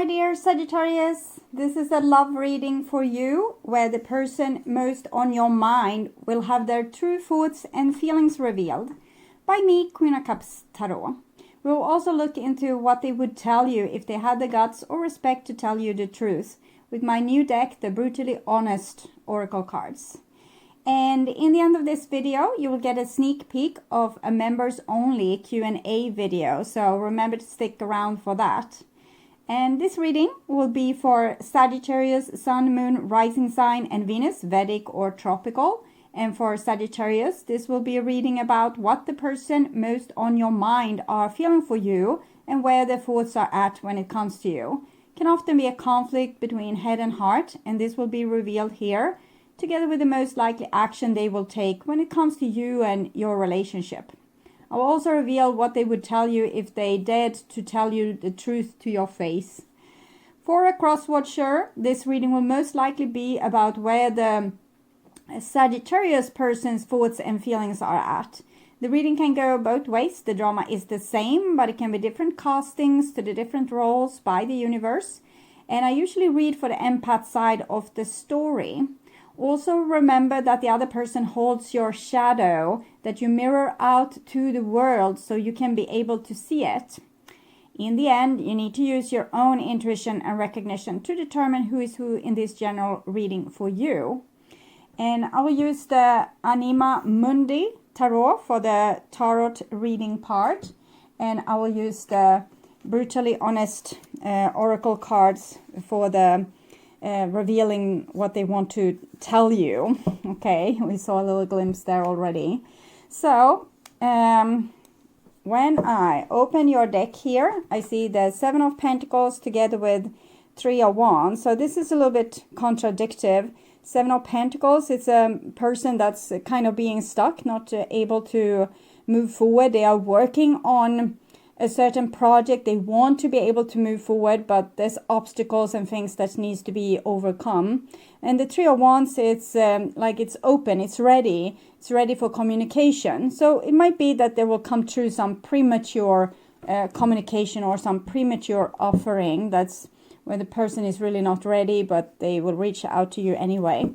my dear Sagittarius. This is a love reading for you, where the person most on your mind will have their true thoughts and feelings revealed by me, Queen of Cups Tarot. We will also look into what they would tell you if they had the guts or respect to tell you the truth with my new deck, the Brutally Honest Oracle cards. And in the end of this video, you will get a sneak peek of a members only Q&A video. So remember to stick around for that. And this reading will be for Sagittarius, Sun, Moon, Rising Sign, and Venus, Vedic or Tropical. And for Sagittarius, this will be a reading about what the person most on your mind are feeling for you and where their thoughts are at when it comes to you. It can often be a conflict between head and heart, and this will be revealed here, together with the most likely action they will take when it comes to you and your relationship. I will also reveal what they would tell you if they dared to tell you the truth to your face. For a cross-watcher, this reading will most likely be about where the Sagittarius person's thoughts and feelings are at. The reading can go both ways. The drama is the same, but it can be different castings to the different roles by the universe. And I usually read for the empath side of the story. Also remember that the other person holds your shadow that you mirror out to the world so you can be able to see it. In the end, you need to use your own intuition and recognition to determine who is who in this general reading for you. And I will use the ANIMA MUNDI tarot for the tarot reading part. And I will use the Brutally Honest Oracle cards for the revealing what they want to tell you. Okay, we saw a little glimpse there already. So, when I open your deck here, I see the Seven of Pentacles together with Three of Wands. So this is a little bit contradictory. Seven of Pentacles, it's a person that's kind of being stuck, not able to move forward. They are working on a certain project. They want to be able to move forward, but there's obstacles and things that needs to be overcome. And the Three of Wands, it's like it's open, it's ready for communication. So it might be that there will come through some premature communication or some premature offering. That's where the person is really not ready, but they will reach out to you anyway.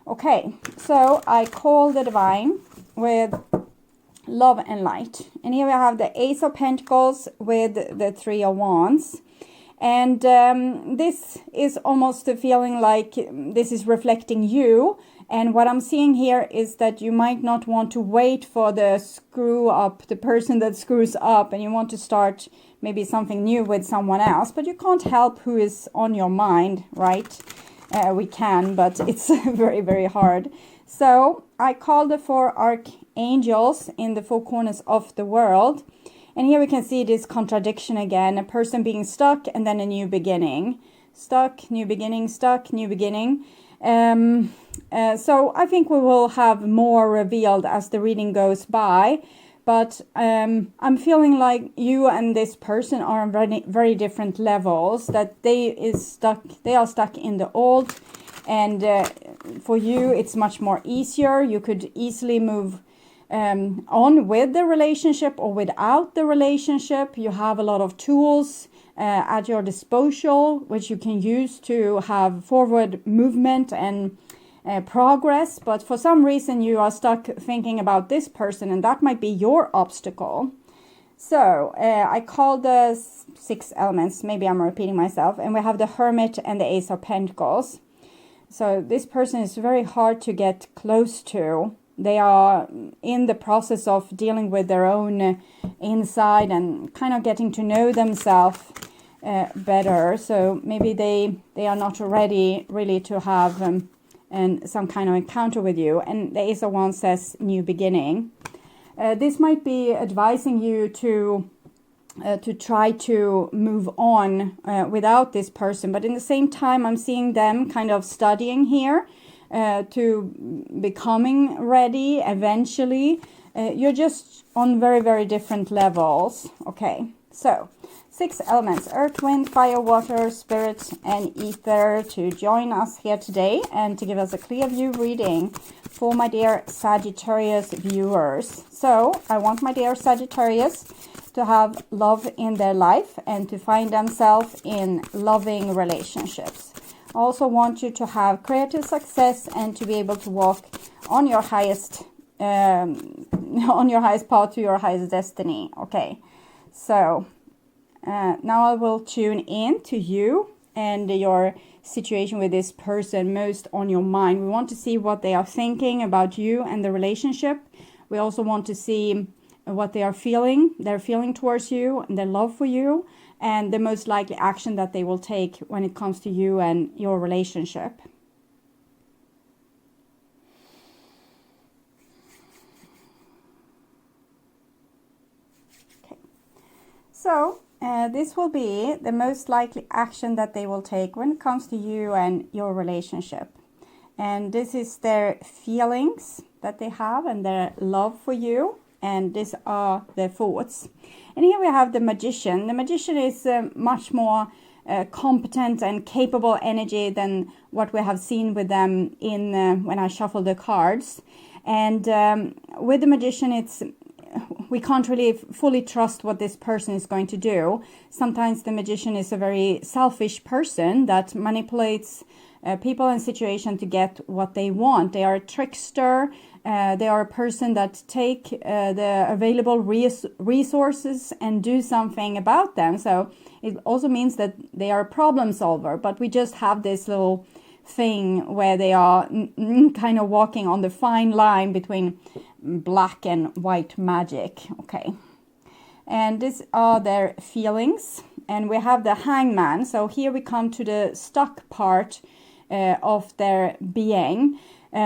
Okay, so I call the divine with love and light. And here we have the Ace of Pentacles with the Three of Wands. And this is almost a feeling like this is reflecting you. And what I'm seeing here is that you might not want to wait for the screw up, the person that screws up, and you want to start maybe something new with someone else, but you can't help who is on your mind, right? We can, but it's very, very hard. So I call the four archangels in the four corners of the world. And here we can see this contradiction again, a person being stuck and then a new beginning. Stuck, new beginning, stuck, new beginning. So I think we will have more revealed as the reading goes by. But I'm feeling like you and this person are on very, very different levels. That they are stuck in the old. And for you, it's much more easier. You could easily move on with the relationship or without the relationship. You have a lot of tools at your disposal, which you can use to have forward movement and progress. But for some reason, you are stuck thinking about this person, and that might be your obstacle. So I call the six elements. Maybe I'm repeating myself. And we have the Hermit and the Ace of Pentacles. So this person is very hard to get close to. They are in the process of dealing with their own inside and kind of getting to know themselves better. So maybe they are not ready really to have some kind of encounter with you. And the Ace of Wands says new beginning. This might be advising you to try to move on without this person. But in the same time, I'm seeing them kind of studying here. To becoming ready eventually. You're just on very, very different levels. Okay, so six elements: earth, wind, fire, water, spirit, and ether to join us here today and to give us a clear view reading for my dear Sagittarius viewers. So I want my dear Sagittarius to have love in their life and to find themselves in loving relationships. I also want you to have creative success and to be able to walk on your highest path to your highest destiny. Okay, so now I will tune in to you and your situation with this person most on your mind. We want to see what they are thinking about you and the relationship. We also want to see what they are feeling. They're feeling towards you and their love for you, and the most likely action that they will take when it comes to you and your relationship. Okay, so this will be the most likely action that they will take when it comes to you and your relationship. And this is their feelings that they have and their love for you. And these are their thoughts. And here we have the Magician. The Magician is much more competent and capable energy than what we have seen with them in when I shuffle the cards. And with the Magician, we can't really fully trust what this person is going to do. Sometimes the Magician is a very selfish person that manipulates people and situations to get what they want. They are a trickster. They are a person that take the available resources and do something about them. So it also means that they are a problem solver. But we just have this little thing where they are kind of walking on the fine line between black and white magic. Okay, and these are their feelings. And we have the Hangman. So here we come to the stuck part of their being. What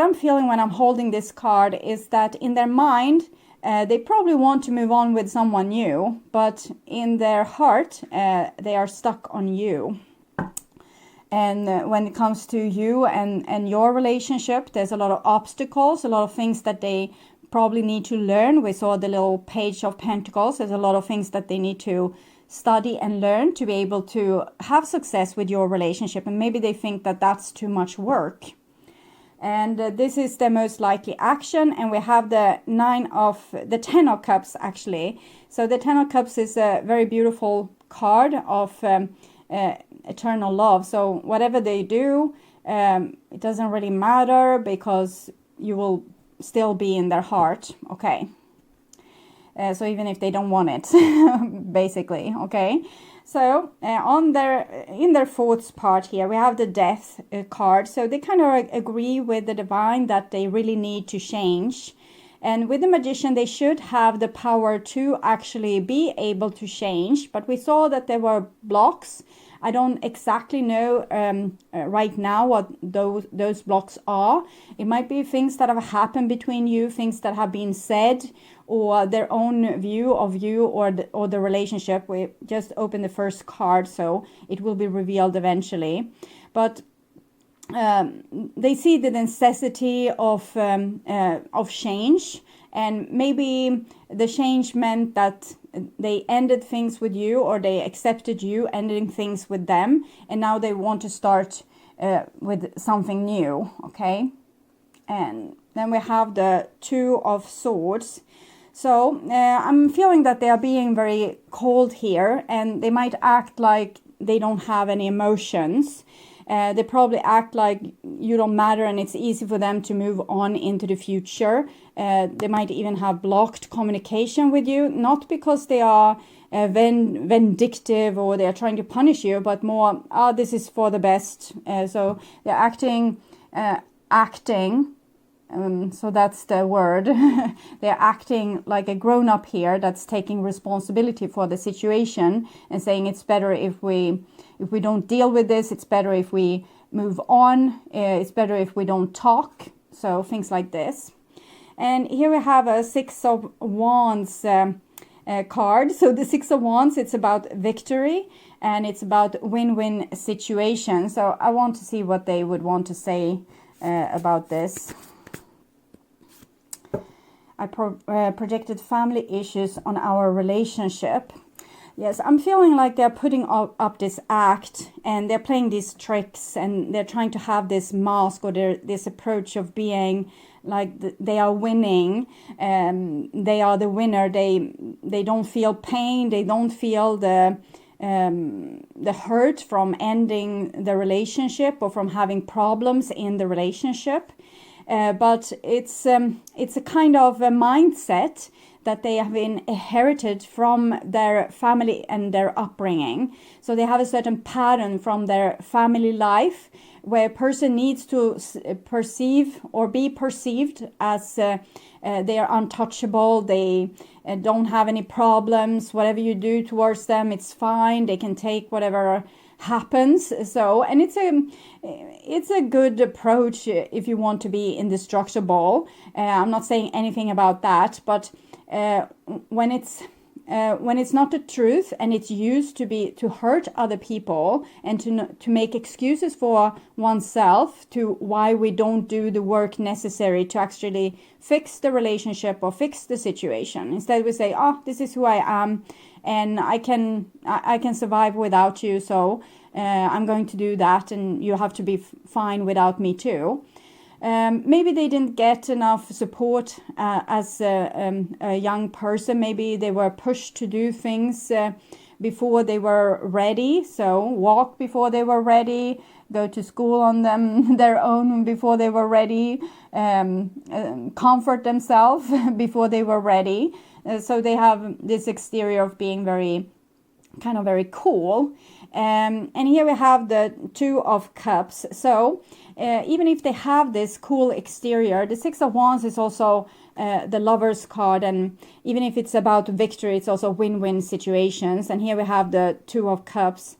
I'm feeling when I'm holding this card is that in their mind, they probably want to move on with someone new, but in their heart, they are stuck on you. And when it comes to you and your relationship, there's a lot of obstacles, a lot of things that they probably need to learn. We saw the little page of Pentacles. There's a lot of things that they need to study and learn to be able to have success with your relationship. And maybe they think that that's too much work. And this is the most likely action. And we have the 10 of Cups actually. So the 10 of Cups is a very beautiful card of eternal love. So whatever they do, it doesn't really matter because you will still be in their heart. Okay. So even if they don't want it, basically. Okay. So in their fourth part here, we have the Death card. So they kind of agree with the divine that they really need to change. And with the Magician, they should have the power to actually be able to change. But we saw that there were blocks. I don't exactly know right now what those blocks are. It might be things that have happened between you, things that have been said, or their own view of you or the relationship. We just opened the first card, so it will be revealed eventually. But they see the necessity of change, and maybe the change meant that they ended things with you, or they accepted you ending things with them, and now they want to start with something new. Okay, and then we have the Two of Swords. So I'm feeling that they are being very cold here, and they might act like they don't have any emotions. They probably act like you don't matter, and it's easy for them to move on into the future. They might even have blocked communication with you, not because they are vindictive or they are trying to punish you, but more, this is for the best. So they're acting. So that's the word. They're acting like a grown-up here that's taking responsibility for the situation and saying it's better if we don't deal with this. It's better if we move on. It's better if we don't talk. So things like this. And here we have a Six of Wands card. So the Six of Wands, it's about victory and it's about win-win situation. So I want to see what they would want to say about this. I projected family issues on our relationship. Yes, I'm feeling like they're putting up this act, and they're playing these tricks, and they're trying to have this mask or this approach of being like they are winning, they are the winner. They don't feel pain, they don't feel the hurt from ending the relationship or from having problems in the relationship. But it's a kind of a mindset that they have inherited from their family and their upbringing. So they have a certain pattern from their family life where a person needs to perceive or be perceived as they are untouchable, they don't have any problems, whatever you do towards them, it's fine, they can take whatever happens. So, and it's a good approach if you want to be indestructible. I'm not saying anything about that, but when it's not the truth and it's used to hurt other people and to make excuses for oneself to why we don't do the work necessary to actually fix the relationship or fix the situation. Instead we say, oh, this is who I am and I can survive without you, so I'm going to do that, and you have to be fine without me too. Maybe they didn't get enough support as a young person. Maybe they were pushed to do things before they were ready. So walk before they were ready, go to school on their own before they were ready, comfort themselves before they were ready. So they have this exterior of being very cool. And here we have the Two of Cups. So even if they have this cool exterior, the Six of Wands is also the Lover's card, and even if it's about victory, it's also win-win situations. And here we have the Two of Cups.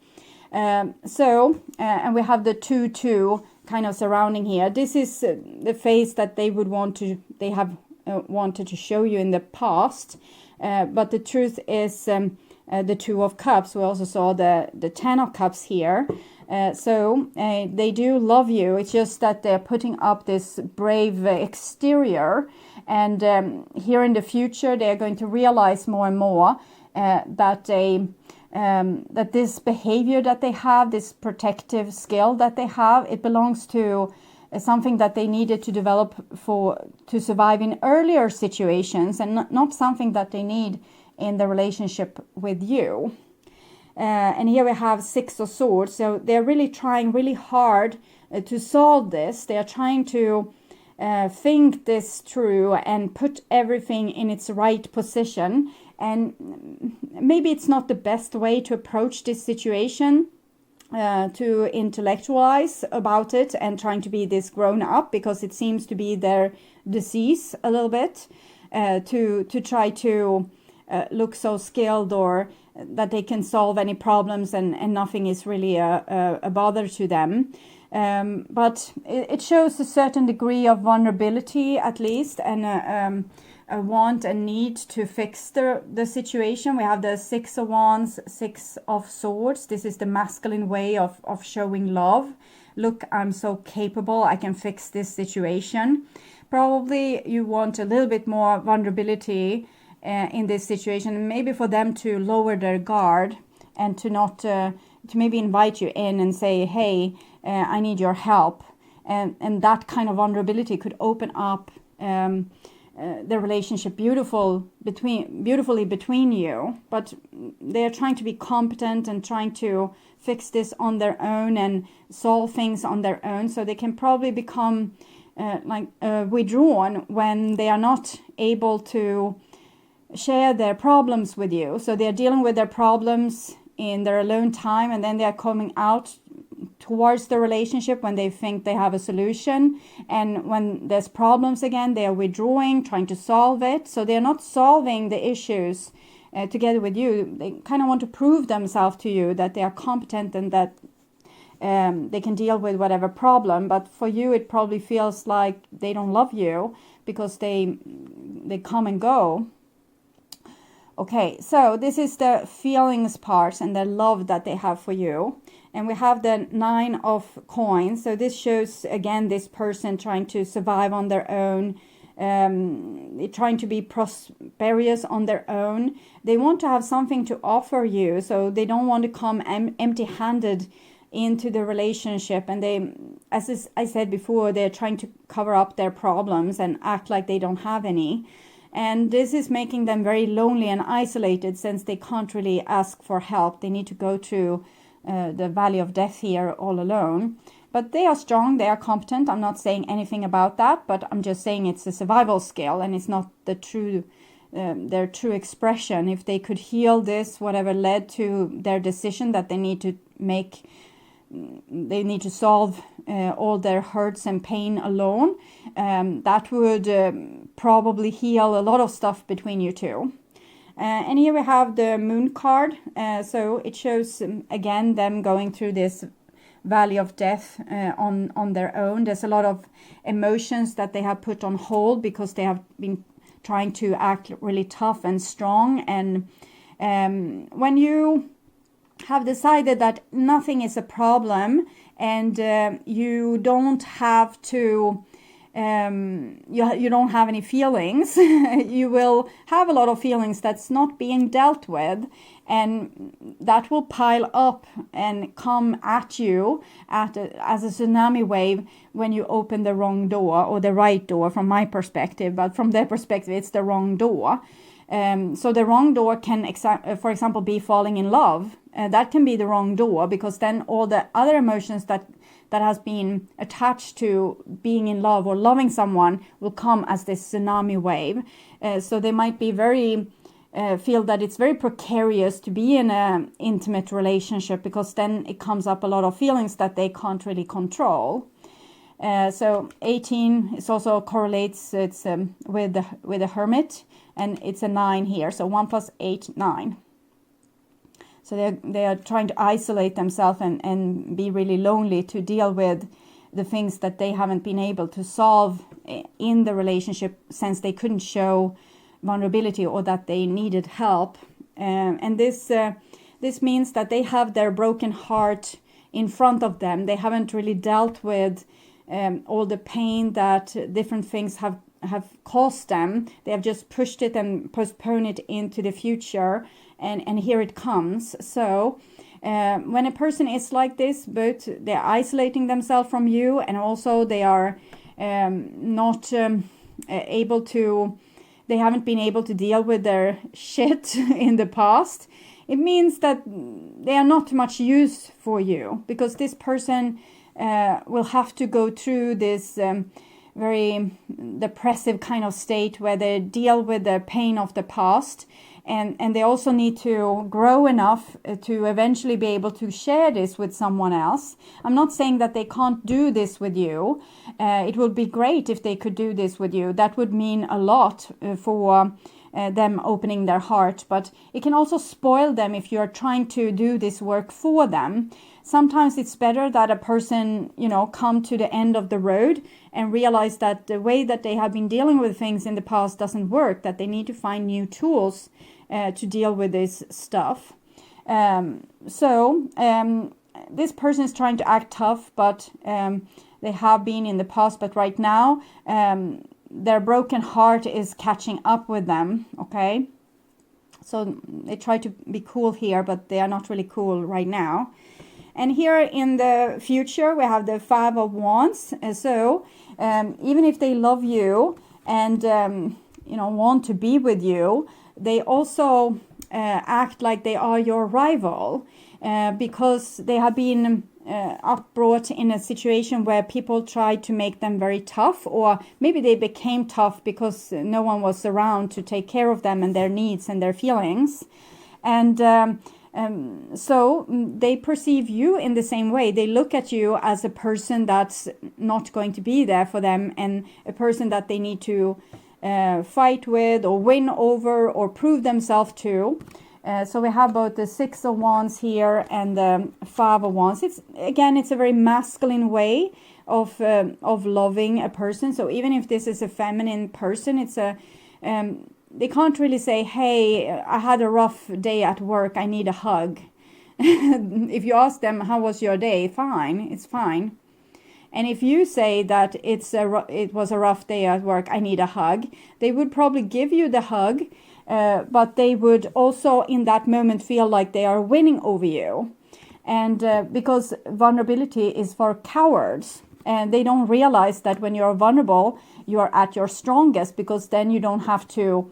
And we have the 2-2 kind of surrounding here. This is the face that they have wanted to show you in the past, but the truth is the Two of Cups. We also saw the Ten of Cups here. So they do love you. It's just that they're putting up this brave exterior, and here in the future they're going to realize more and more that this behavior that they have, this protective skill that they have, it belongs to something that they needed to develop to survive in earlier situations, and not something that they need in the relationship with you. And here we have Six of Swords. So they're really trying really hard to solve this. They are trying to think this through and put everything in its right position. And maybe it's not the best way to approach this situation, to intellectualize about it and trying to be this grown up, because it seems to be their disease a little bit, to try to look so skilled, or that they can solve any problems and nothing is really a bother to them. But it shows a certain degree of vulnerability, at least, and a want and need to fix the situation. We have the Six of Wands, Six of Swords. This is the masculine way of showing love. Look, I'm so capable, I can fix this situation. Probably you want a little bit more vulnerability in this situation, maybe for them to lower their guard and to not to maybe invite you in and say, hey, I need your help, and that kind of vulnerability could open up the relationship beautifully between you. But they're trying to be competent and trying to fix this on their own and solve things on their own, so they can probably become withdrawn when they are not able to share their problems with you. So they're dealing with their problems in their alone time, and then they're coming out towards the relationship when they think they have a solution, and when there's problems again, they are withdrawing, trying to solve it. So they're not solving the issues together with you. They kind of want to prove themselves to you that they are competent and that they can deal with whatever problem. But for you, it probably feels like they don't love you because they come and go. Okay, so this is the feelings part and the love that they have for you. And we have the Nine of Coins. So this shows, again, this person trying to survive on their own, they're trying to be prosperous on their own. They want to have something to offer you, so they don't want to come empty-handed into the relationship. And they, as I said before, they're trying to cover up their problems and act like they don't have any. And this is making them very lonely and isolated, since they can't really ask for help. They need to go through the valley of death here all alone. But they are strong, they are competent. I'm not saying anything about that, but I'm just saying it's a survival skill, and it's not the true their true expression. If they could heal this, whatever led to their decision that they need to make, they need to solve all their hurts and pain alone, that would probably heal a lot of stuff between you two. And here we have the Moon card. So it shows, again, them going through this valley of death on their own. There's a lot of emotions that they have put on hold because they have been trying to act really tough and strong. And when you have decided that nothing is a problem, and you don't have to you don't have any feelings, you will have a lot of feelings that's not being dealt with, and that will pile up and come at you as a tsunami wave when you open the wrong door, or the right door from my perspective, but from their perspective it's the wrong door. So the wrong door can, for example, be falling in love. That can be the wrong door, because then all the other emotions that has been attached to being in love or loving someone will come as this tsunami wave. So they might be very feel that it's very precarious to be in an intimate relationship, because then it comes up a lot of feelings that they can't really control. So 18 is also correlates, it's with the Hermit, and it's a 9 here. So 1 + 8, 9. So they are trying to isolate themselves and be really lonely to deal with the things that they haven't been able to solve in the relationship, since they couldn't show vulnerability or that they needed help. And this means that they have their broken heart in front of them. They haven't really dealt with all the pain that different things have caused them. They have just pushed it and postponed it into the future, and here it comes. So when a person is like this, both they're isolating themselves from you, and also they are not able to, they haven't been able to deal with their shit in the past. It means that they are not much use for you, because this person will have to go through this very depressive kind of state where they deal with the pain of the past, and they also need to grow enough to eventually be able to share this with someone else. I'm not saying that they can't do this with you. It would be great if they could do this with you. That would mean a lot for them opening their heart, but it can also spoil them if you're trying to do this work for them. Sometimes it's better that a person, come to the end of the road and realize that the way that they have been dealing with things in the past doesn't work, that they need to find new tools to deal with this stuff. This person is trying to act tough, but they have been in the past, but right now their broken heart is catching up with them, okay? So they try to be cool here, but they are not really cool right now. And here in the future, we have the 5 of Wands. So even if they love you and, want to be with you, they also act like they are your rival, because they have been brought in a situation where people tried to make them very tough, or maybe they became tough because no one was around to take care of them and their needs and their feelings. And so they perceive you in the same way. They look at you as a person that's not going to be there for them, and a person that they need to fight with or win over or prove themselves to. So we have both the 6 of Wands here and the 5 of Wands. It's a very masculine way of loving a person. So even if this is a feminine person, it's they can't really say, hey, I had a rough day at work, I need a hug. If you ask them, how was your day? Fine, it's fine. And if you say that it was a rough day at work, I need a hug, they would probably give you the hug, but they would also in that moment feel like they are winning over you. And because vulnerability is for cowards, and they don't realize that when you're vulnerable, you are at your strongest, because then you don't have to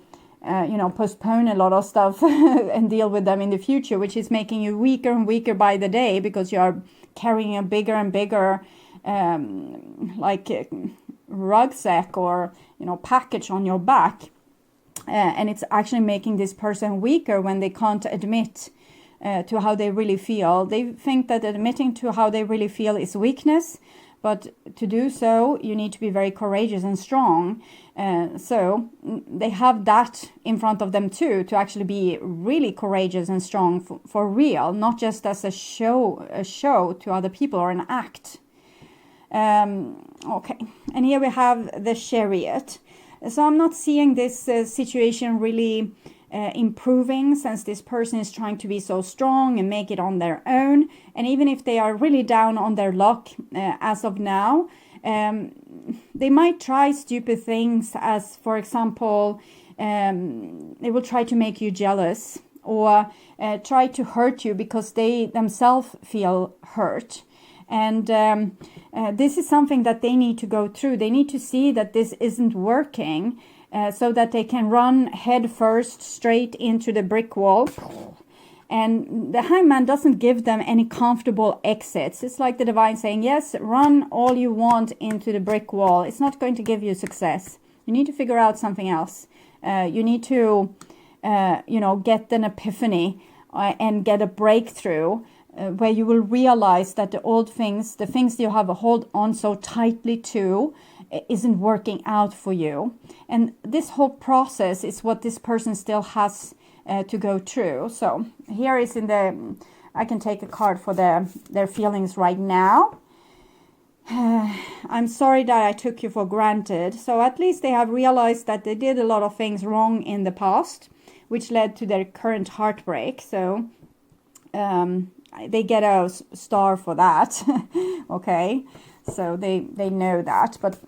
postpone a lot of stuff and deal with them in the future, which is making you weaker and weaker by the day, because you are carrying a bigger and bigger rucksack or package on your back, and it's actually making this person weaker when they can't admit to how they really feel. They think that admitting to how they really feel is weakness, but to do so, you need to be very courageous and strong. So they have that in front of them too, to actually be really courageous and strong for real, not just as a show to other people or an act. Okay, and here we have the Chariot. So I'm not seeing this situation really improving, since this person is trying to be so strong and make it on their own. And even if they are really down on their luck as of now, they might try stupid things, as for example, they will try to make you jealous, or try to hurt you because they themselves feel hurt. And this is something that they need to go through. They need to see that this isn't working, so that they can run head first straight into the brick wall. And the Hangman doesn't give them any comfortable exits. It's like the divine saying, yes, run all you want into the brick wall. It's not going to give you success. You need to figure out something else. You need to, get an epiphany and get a breakthrough, where you will realize that the old things, the things you have a hold on so tightly to, isn't working out for you. And this whole process is what this person still has to go through. So here is I can take a card for their feelings right now. I'm sorry that I took you for granted. So at least they have realized that they did a lot of things wrong in the past, which led to their current heartbreak. So they get a star for that. Okay, so they know that, but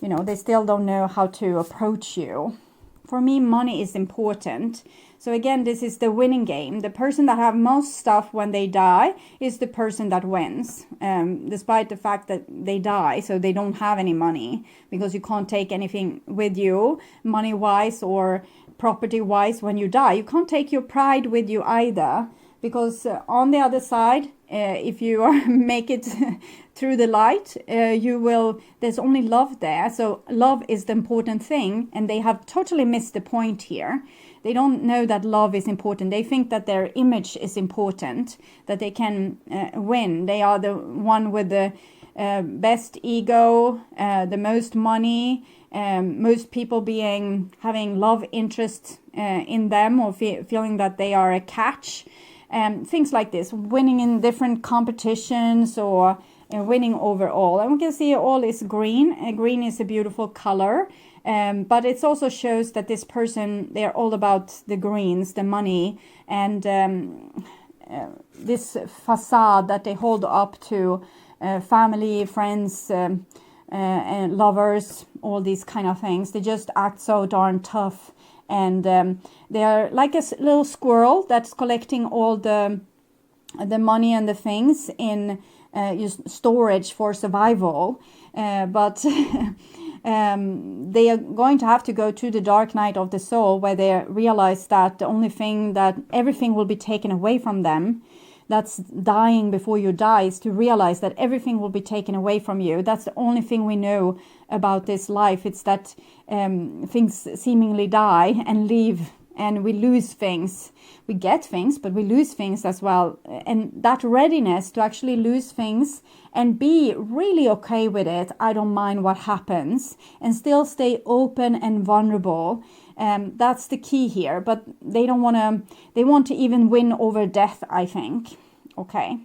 they still don't know how to approach you. For me, money is important. So again, this is the winning game. The person that have most stuff when they die is the person that wins, despite the fact that they die, so they don't have any money, because you can't take anything with you, money-wise or property-wise, when you die. You can't take your pride with you either, because on the other side, if you make it through the light, there's only love there. So love is the important thing, and they have totally missed the point here. They don't know that love is important. They think that their image is important, that they can win. They are the one with the best ego, the most money, most people having love interest in them, or feeling that they are a catch. Things like this, winning in different competitions, or winning overall. And we can see all is green. Green is a beautiful color, but it also shows that this person, they're all about the greens, the money, and this facade that they hold up to family, friends, and lovers, all these kind of things. They just act so darn tough. And they are like a little squirrel that's collecting all the money and the things in storage for survival. But they are going to have to go to the dark night of the soul, where they realize that the only thing that everything will be taken away from them. That's dying before you die, is to realize that everything will be taken away from you. That's the only thing we know about this life. It's that things seemingly die and leave, and we lose things. We get things, but we lose things as well. And that readiness to actually lose things and be really okay with it, I don't mind what happens, and still stay open and vulnerable. That's the key here. But they don't want to. They want to even win over death, I think. Okay.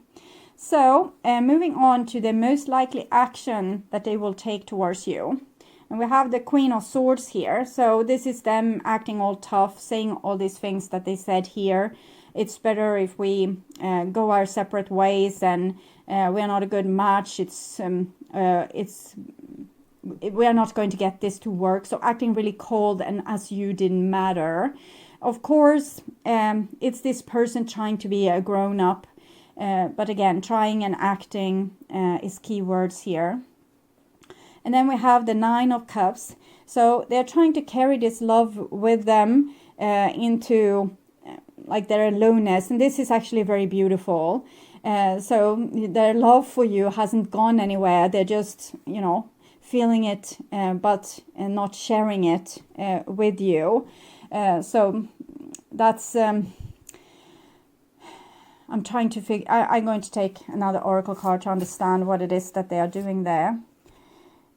So moving on to the most likely action that they will take towards you. And we have the Queen of Swords here. So this is them acting all tough, saying all these things that they said here. It's better if we go our separate ways, and we are not a good match, we are not going to get this to work. So acting really cold and as you didn't matter. Of course, it's this person trying to be a grown-up, but again, trying and acting is key words here. And then we have the 9 of Cups. So they're trying to carry this love with them into like their aloneness. And this is actually very beautiful. So their love for you hasn't gone anywhere. They're just, you know, feeling it, but not sharing it with you. So that's, I'm trying to figure, I'm going to take another oracle card to understand what it is that they are doing there.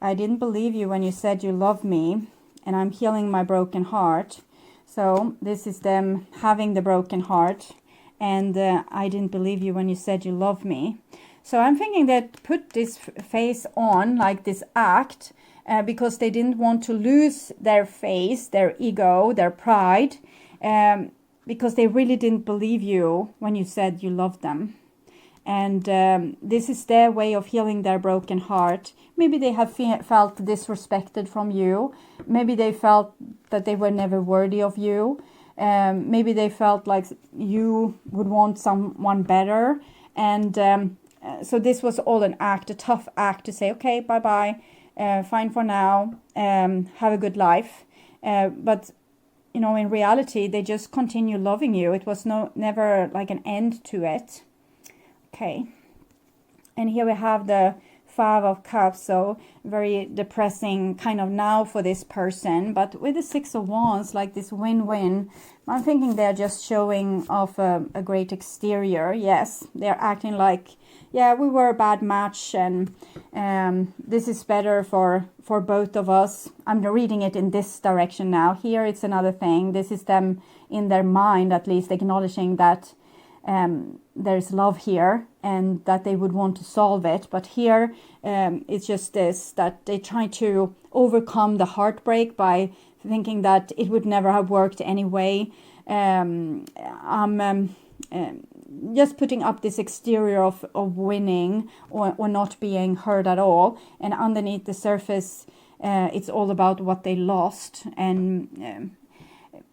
I didn't believe you when you said you love me, and I'm healing my broken heart. So this is them having the broken heart, and I didn't believe you when you said you love me. So I'm thinking that put this face on, like this act, because they didn't want to lose their face, their ego, their pride, because they really didn't believe you when you said you loved them. And this is their way of healing their broken heart. Maybe they have felt disrespected from you. Maybe they felt that they were never worthy of you. Maybe they felt like you would want someone better. And so this was all an act, a tough act to say, okay, bye-bye, fine for now, have a good life. But, you know, in reality, they just continue loving you. It was never like an end to it. Okay, and here we have the 5 of Cups, so very depressing kind of now for this person. But with the 6 of Wands, like this win-win, I'm thinking they're just showing off a great exterior. Yes, they're acting like, yeah, we were a bad match, and this is better for both of us. I'm reading it in this direction now. Here it's another thing. This is them in their mind, at least, acknowledging that there's love here and that they would want to solve it. But here it's just this, that they try to overcome the heartbreak by thinking that it would never have worked anyway. I'm just putting up this exterior of winning or not being heard at all, and underneath the surface it's all about what they lost. And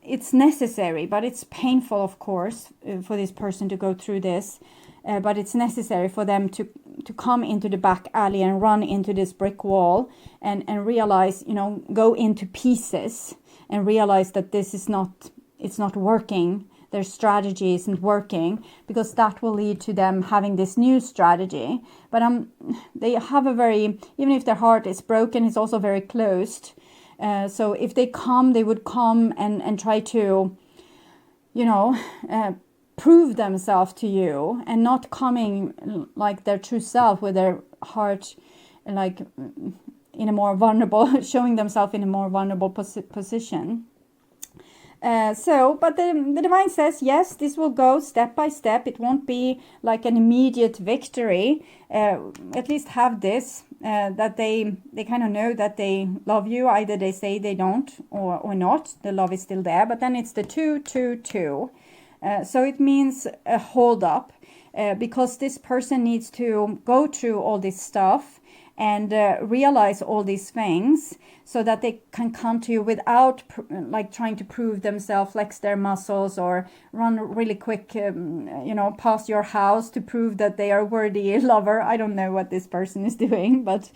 it's necessary, but it's painful, of course, for this person to go through this. But it's necessary for them to come into the back alley and run into this brick wall and realize, you know, go into pieces and realize that this is it's not working. Their strategy isn't working, because that will lead to them having this new strategy. But they have a very, even if their heart is broken, it's also very closed. So if they would come and try to, you know, prove themselves to you, and not coming like their true self with their heart, like in a more vulnerable, showing themselves in a more vulnerable position. But the divine says, yes, this will go step by step. It won't be like an immediate victory. At least have this, that they kind of know that they love you. Either they say they don't or not. The love is still there. But then it's the 2-2-2. So it means a hold up, because this person needs to go through all this stuff and realize all these things, so that they can come to you without like trying to prove themselves, flex their muscles, or run really quick, you know, past your house to prove that they are worthy lover. I don't know what this person is doing, but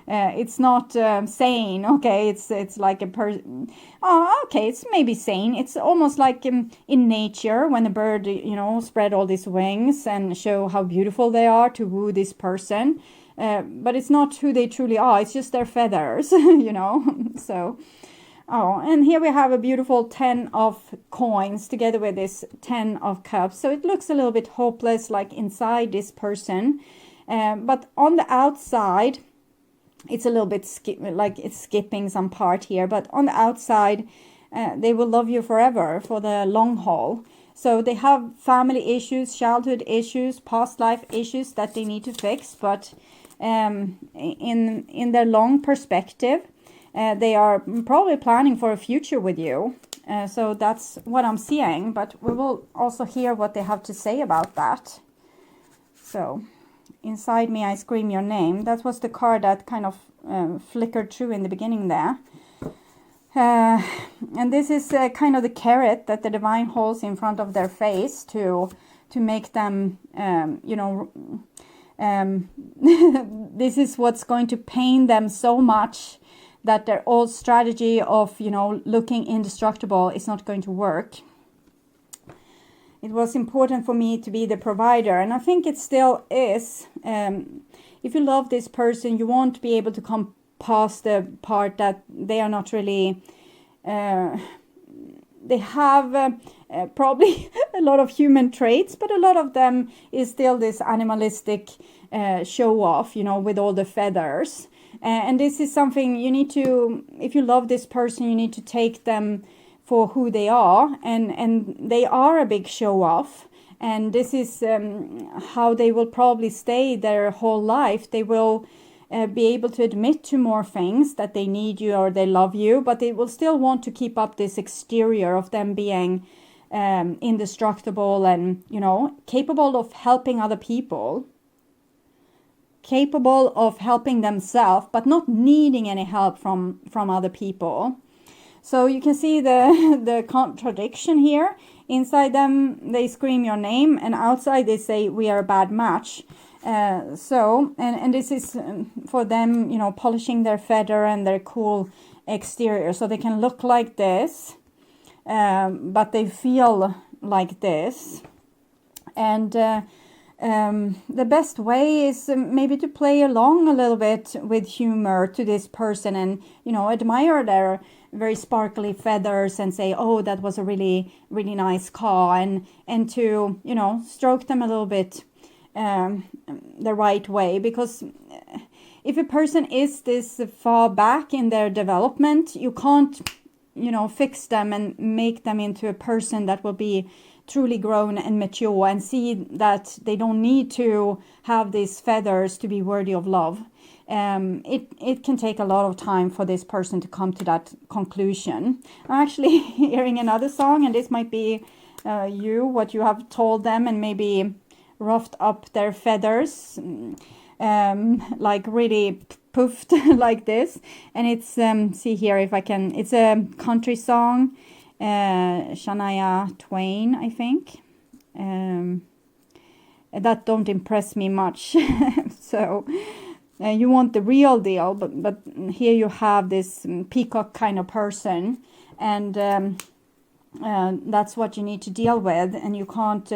it's not sane. Okay, it's like a person. Oh, okay, it's maybe sane. It's almost like in nature, when a bird, you know, spread all these wings and show how beautiful they are to woo this person. But it's not who they truly are. It's just their feathers, you know. So, and here we have a beautiful 10 of coins together with this 10 of cups. So it looks a little bit hopeless, like inside this person. But on the outside, it's a little bit like it's skipping some part here. But on the outside, they will love you forever, for the long haul. So they have family issues, childhood issues, past life issues that they need to fix. But in their long perspective, they are probably planning for a future with you. So that's what I'm seeing. But we will also hear what they have to say about that. So Inside me I scream your name. That was the card that kind of flickered through in the beginning there. And this is kind of the carrot that the divine holds in front of their face to make them, this is what's going to pain them so much that their old strategy of, looking indestructible is not going to work. It was important for me to be the provider, and I think it still is. If you love this person, you won't be able to come past the part that they are not really... they have probably a lot of human traits, but a lot of them is still this animalistic show off, with all the feathers. And this is something you need to, if you love this person, you need to take them for who they are. And they are a big show off. And this is how they will probably stay their whole life. They will be able to admit to more things, that they need you or they love you, but they will still want to keep up this exterior of them being indestructible and, capable of helping other people, capable of helping themselves, but not needing any help from other people. So you can see the contradiction here. Inside them, they scream your name, and outside they say, we are a bad match. And this is for them, polishing their feather and their cool exterior. So they can look like this, but they feel like this. And the best way is maybe to play along a little bit with humor to this person and, admire their very sparkly feathers and say, oh, that was a really, really nice caw. And to, stroke them a little bit the right way, because if a person is this far back in their development, you can't, fix them and make them into a person that will be truly grown and mature and see that they don't need to have these feathers to be worthy of love. It can take a lot of time for this person to come to that conclusion. I'm actually hearing another song, and this might be what you have told them, and maybe roughed up their feathers, like really poofed like this. And it's, see here if I can, it's a country song, Shania Twain, I think. That don't impress me much. So you want the real deal, but here you have this peacock kind of person, and that's what you need to deal with. And you can't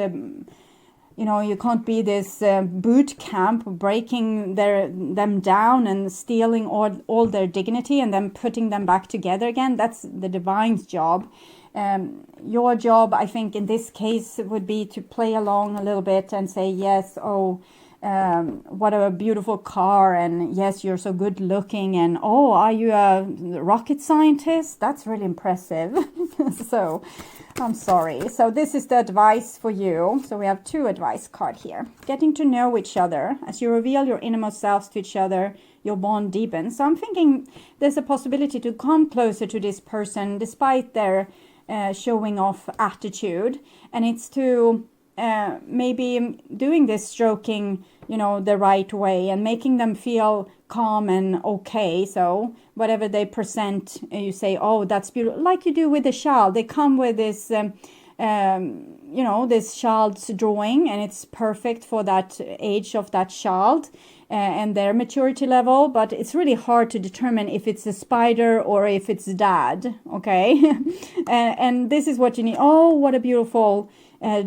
you can't be this boot camp breaking them down and stealing all their dignity and then putting them back together again. That's the divine's job. Your job, I think, in this case would be to play along a little bit and say, yes, what a beautiful car, and yes, you're so good looking, and oh, are you a rocket scientist? That's really impressive. So I'm sorry. So this is the advice for you. So we have 2 advice cards here. Getting to know each other. As you reveal your innermost selves to each other, your bond deepens. So I'm thinking there's a possibility to come closer to this person despite their showing off attitude. And it's to maybe doing this stroking, the right way and making them feel calm and okay. So whatever they present, you say, oh, that's beautiful. Like you do with the child. They come with this, this child's drawing, and it's perfect for that age of that child and their maturity level. But it's really hard to determine if it's a spider or if it's dad. Okay. and this is what you need. Oh, what a beautiful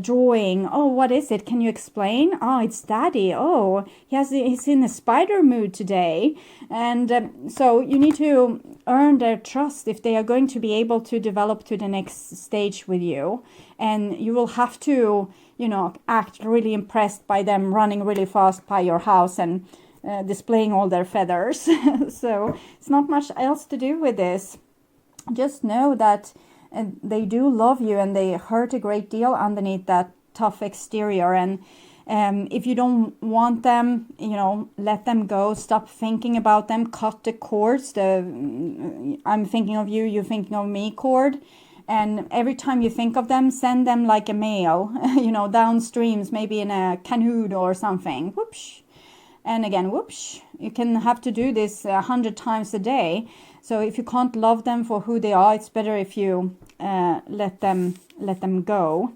drawing. Oh, what is it? Can you explain? Oh, it's daddy. Oh, he's in a spider mood today. And so you need to earn their trust if they are going to be able to develop to the next stage with you. And you will have to, act really impressed by them running really fast by your house and displaying all their feathers. So it's not much else to do with this. Just know that they do love you, and they hurt a great deal underneath that tough exterior. And if you don't want them, let them go. Stop thinking about them. Cut the cords. I'm thinking of you, you're thinking of me cord. And every time you think of them, send them like a mail, downstreams, maybe in a canoe or something. Whoops. And again, whoops, you can have to do this 100 times a day. So if you can't love them for who they are, it's better if you let them go.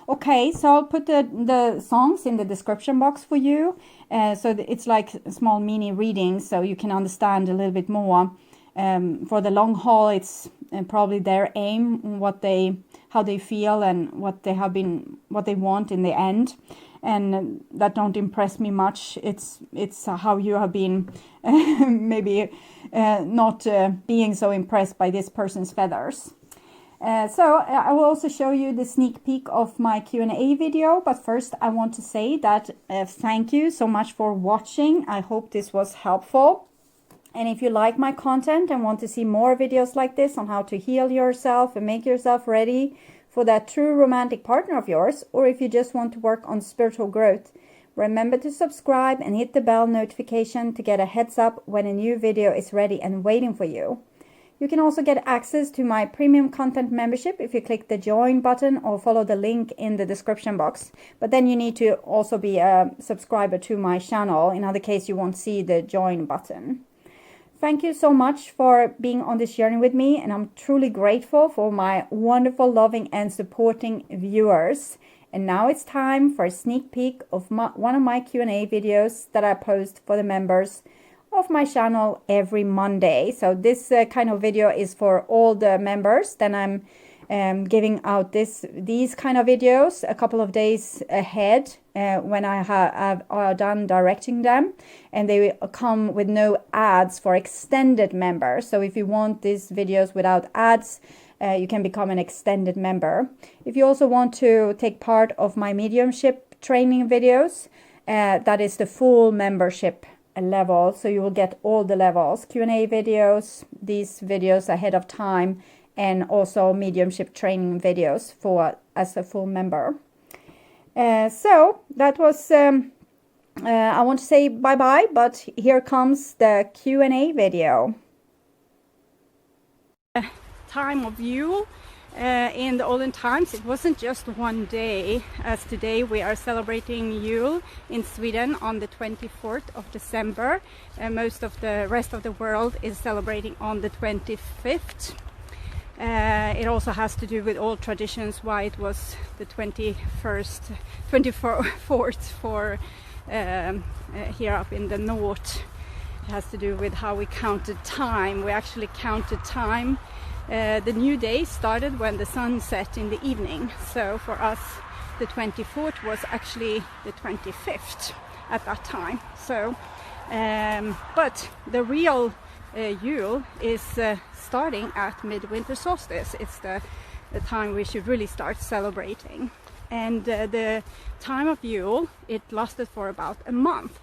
Okay, so I'll put the songs in the description box for you. So it's like small mini readings, so you can understand a little bit more. For the long haul, it's probably their aim, how they feel, and what they want in the end. And that don't impress me much. It's how you have been maybe not being so impressed by this person's feathers. So I will also show you the sneak peek of my Q&A video, but first I want to say that thank you so much for watching. I hope this was helpful. And if you like my content and want to see more videos like this on how to heal yourself and make yourself ready for that true romantic partner of yours, or if you just want to work on spiritual growth, remember to subscribe and hit the bell notification to get a heads up when a new video is ready and waiting for you. You can also get access to my premium content membership if you click the join button or follow the link in the description box. But then you need to also be a subscriber to my channel. In other case, you won't see the join button. Thank you so much for being on this journey with me, and I'm truly grateful for my wonderful, loving and supporting viewers. And now it's time for a sneak peek of one of my Q&A videos that I post for the members of my channel every Monday. So this kind of video is for all the members. Then I'm giving out these kind of videos a couple of days ahead when I have done directing them, and they will come with no ads for extended members. So if you want these videos without ads, you can become an extended member. If you also want to take part of my mediumship training videos, that is the full membership level, so you will get all the levels, Q&A videos, these videos ahead of time, and also mediumship training videos as a full member. So that was I want to say bye-bye, but here comes the Q&A video. Time of Yule. In the olden times, it wasn't just one day, as today we are celebrating Yule in Sweden on the 24th of December. Most of the rest of the world is celebrating on the 25th. It also has to do with old traditions, why it was the 24th for here up in the north. It has to do with how we counted time. We actually counted time. The new day started when the sun set in the evening. So for us, the 24th was actually the 25th at that time. So, but the real Yule is starting at midwinter solstice. It's the time we should really start celebrating. And the time of Yule, it lasted for about a month.